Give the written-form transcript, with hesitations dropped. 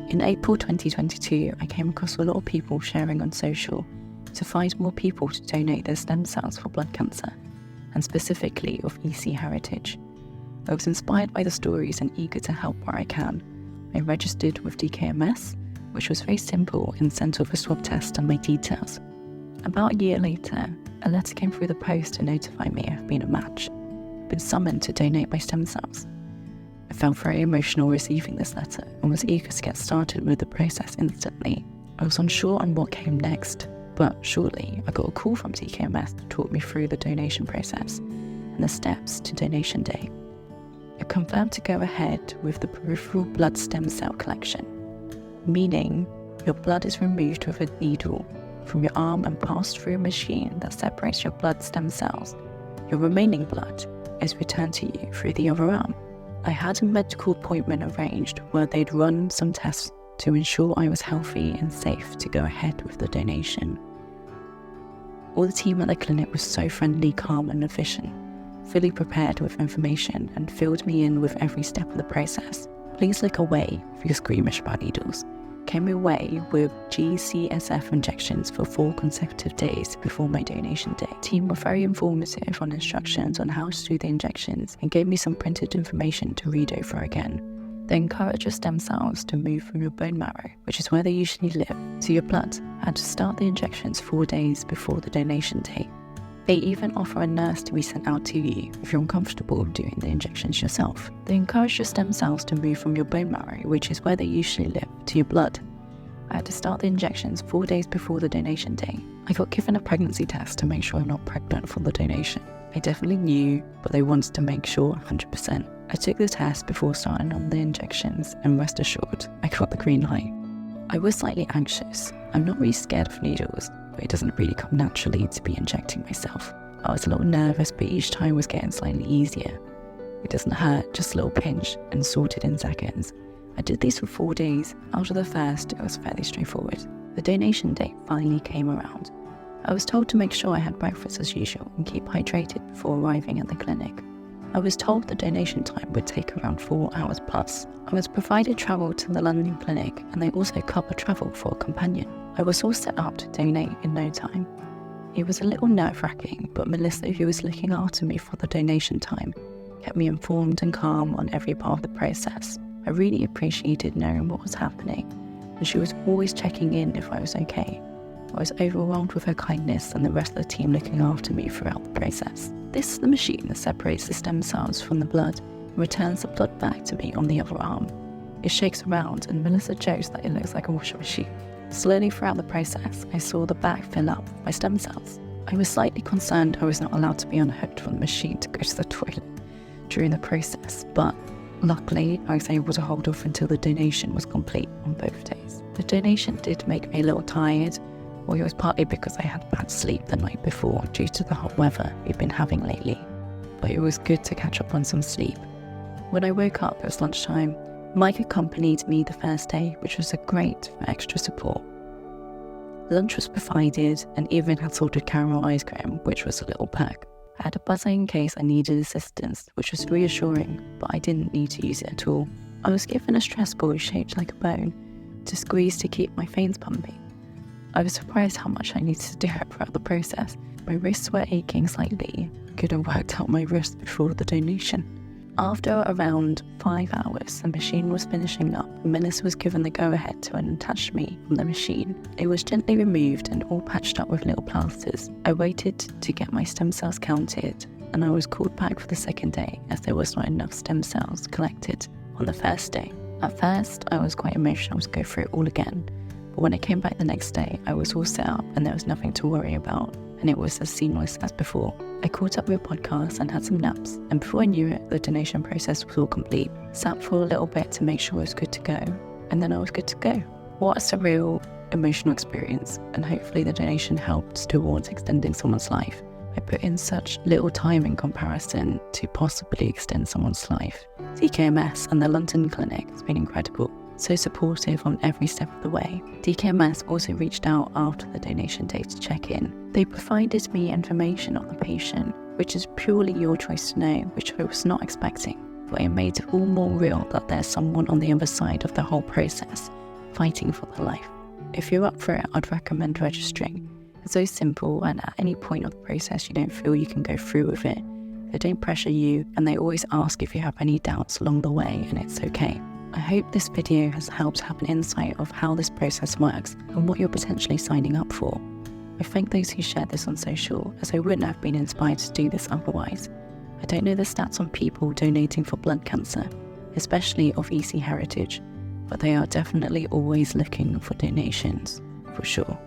In April 2022, I came across a lot of people sharing on social to find more people to donate their stem cells for blood cancer, and specifically of EC heritage. I was inspired by the stories and eager to help where I can. I registered with DKMS, which was very simple, and sent off a swab test and my details. About a year later, a letter came through the post to notify me I've been a match, been summoned to donate my stem cells. I felt very emotional receiving this letter and was eager to get started with the process instantly. I was unsure on what came next, but shortly I got a call from DKMS to talk me through the donation process and the steps to donation day. I confirmed to go ahead with the peripheral blood stem cell collection, meaning your blood is removed with a needle from your arm and passed through a machine that separates your blood stem cells. Your remaining blood is returned to you through the other arm. I had a medical appointment arranged where they'd run some tests to ensure I was healthy and safe to go ahead with the donation. All the team at the clinic was so friendly, calm and efficient, fully prepared with information and filled me in with every step of the process. Please look away if you're squeamish about needles. Came away with GCSF injections for 4 consecutive days before my donation day. The team were very informative on instructions on how to do the injections and gave me some printed information to read over again. They encourage your stem cells to move from your bone marrow, which is where they usually live, to your blood, and to start the injections 4 days before the donation day. They even offer a nurse to be sent out to you if you're uncomfortable doing the injections yourself. They encourage your stem cells to move from your bone marrow, which is where they usually live, to your blood. I had to start the injections 4 days before the donation day. I got given a pregnancy test to make sure I'm not pregnant for the donation. I definitely knew, but they wanted to make sure 100%. I took the test before starting on the injections, and rest assured, I got the green light. I was slightly anxious. I'm not really scared of needles, but it doesn't really come naturally to be injecting myself. I was a little nervous, but each time was getting slightly easier. It doesn't hurt, just a little pinch, and sorted in seconds. I did these for 4 days. After the first, it was fairly straightforward. The donation date finally came around. I was told to make sure I had breakfast as usual and keep hydrated before arriving at the clinic. I was told the donation time would take around 4 hours plus. I was provided travel to the London clinic, and they also covered travel for a companion. I was all set up to donate in no time. It was a little nerve-wracking, but Melissa, who was looking after me for the donation time, kept me informed and calm on every part of the process. I really appreciated knowing what was happening, and she was always checking in if I was okay. I was overwhelmed with her kindness and the rest of the team looking after me throughout the process. This is the machine that separates the stem cells from the blood and returns the blood back to me on the other arm. It shakes around, and Melissa jokes that it looks like a washing machine. Slowly throughout the process, I saw the back fill up with my stem cells. I was slightly concerned I was not allowed to be unhooked from the machine to go to the toilet during the process, but luckily I was able to hold off until the donation was complete on both days. The donation did make me a little tired, or it was partly because I had bad sleep the night before due to the hot weather we've been having lately, but it was good to catch up on some sleep. When I woke up, it was lunchtime. Mike accompanied me the first day, which was great for extra support. Lunch was provided and even had salted caramel ice cream, which was a little perk. I had a buzzer in case I needed assistance, which was reassuring, but I didn't need to use it at all. I was given a stress ball shaped like a bone to squeeze to keep my veins pumping. I was surprised how much I needed to do it throughout the process. My wrists were aching slightly. Could have worked out my wrist before the donation. After around 5 hours, the machine was finishing up. Melissa was given the go-ahead to unattach me from the machine. It was gently removed and all patched up with little plasters. I waited to get my stem cells counted, and I was called back for the second day as there was not enough stem cells collected on the first day. At first, I was quite emotional to go through it all again, but when I came back the next day, I was all set up and there was nothing to worry about, and it was as seamless as before. I caught up with podcasts and had some naps, and before I knew it, the donation process was all complete. Sat for a little bit to make sure I was good to go, and then I was good to go. What a surreal, emotional experience, and hopefully the donation helped towards extending someone's life. I put in such little time in comparison to possibly extend someone's life. DKMS and the London clinic has been incredible, so supportive on every step of the way. DKMS also reached out after the donation day to check in. They provided me information on the patient, which is purely your choice to know, which I was not expecting, but it made it all more real that there's someone on the other side of the whole process fighting for their life. If you're up for it, I'd recommend registering. It's so simple, and at any point of the process you don't feel you can go through with it, they don't pressure you, and they always ask if you have any doubts along the way, and it's okay. I hope this video has helped have an insight of how this process works and what you're potentially signing up for. I thank those who shared this on social, as I wouldn't have been inspired to do this otherwise. I don't know the stats on people donating for blood cancer, especially of EC heritage, but they are definitely always looking for donations, for sure.